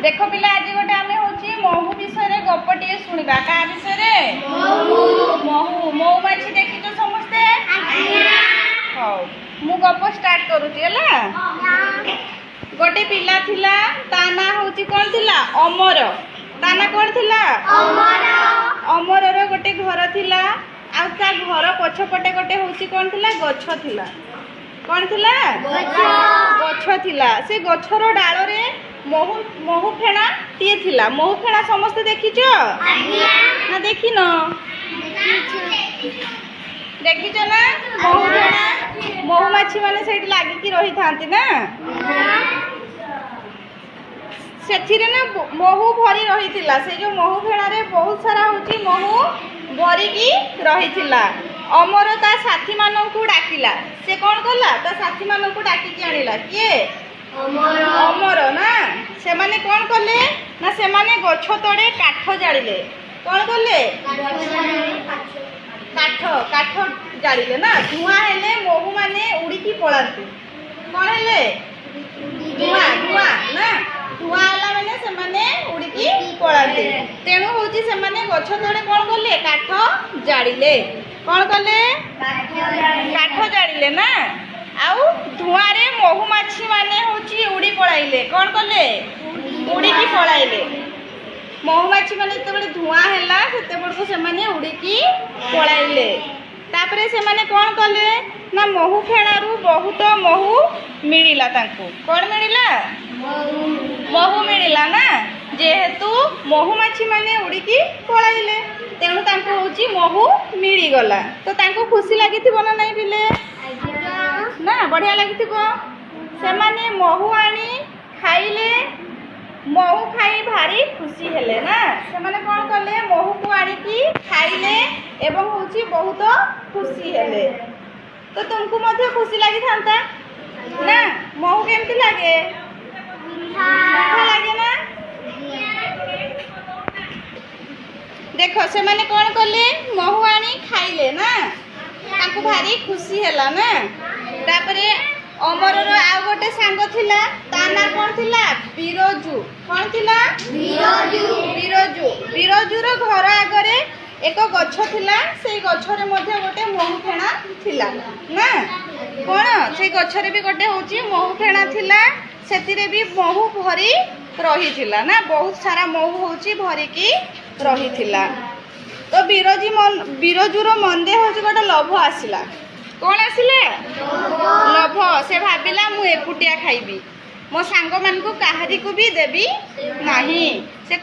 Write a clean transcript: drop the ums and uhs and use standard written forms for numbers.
देख पिला आज गोटे आम हूँ महू विषय गपटे शुणा क्या विषय महू मऊमाछी देखी तो समस्ते हाँ मु गप स्टार्ट करुच्ची गोटे पिला थिला ता ना हूँ कौन थिला अमर ता ना कौन थिला अमर गोटे घर थिला आ ता घर पछपटे गोटे हूँ कौन थिला गछ थिला कौन थिला गछ थिला से गछर डाल रे महू महू फेणा टीए थिला महू फेणा समस्त देखिच ना देखिन देखिच ना महू फेणा मऊमाछी माने सेठी लागिकी रही थांती ना सेथिरे ना महू भरी रही थिला से जो महू फेणा रे बहुत सारा होची महू भरी की रही थिला अमर ता साथी माननकु डाकिला से कौन कला ता साथी माननकु डाकी आनिला किए अमर ना से माने कौन कले ना से माने गछ तड़े काठ जालिले कौन कले काठ काठ जालिले ना धुआं हेले महू माने उड़ीकी पळांती कौन हेले धुआं धुआं ना धुआं होला माने से माने उड़ीकी पळांती तेणु होची से माने गछ तड़े कौन कले काठ जालिले कौन कले काठ जालिले ना आउ धुआं रे मऊमाछी माने होची उड़ी पळाइले कौन कले उड़ी की पळाइले मऊमाछी माने जते धुआं हैला सेते बडको से माने उड़ी की पळाइले तापरे से माने कौन कले ना महू फेणारू बहुत महू मिलिला तांको कौन मिलिला महू मिलिला ना जेहेतु मऊमाछी माने उड़ी की पळाइले तेणु तांको होची महू मिली गला तो तांको खुशी लागिथिबो ना नै बिले ना बढ़िया लगी से माने महू आनी खाइले महू खाई भारी खुशी हेले ना से माने कौन कले महू को आनी की खाइले एवं होची बहुत खुशी हेले तो तुमको मध्य खुशी लगी थांता ना महू केमती लागे मीठा लागे ना देखो से माने कौन कले महू आनी खाइले ना तांको भारी खुशी हैला ना तापरे अमर आ गोटे सांग थिला ता ना कौन थिला बिरजू कौन थिला बिरजू बिरजू रो घर आगरे एक गछ थिला से गछ रे मध्ये गोटे महू फेणा थिला ना कोन से गछ रे भी गोटे होची महू फेणा थिला सेतिरे भी महू भरी रही थिला ना बहुत सारा महू होची भरी की रही थिला तो बिरजूर मन दे हूँ गोटे लोभ आसला कौन आसला लोभ से भाविला मु एकुटिया खाइबी मो सांग मान को काहारी को भी देबी नहीं से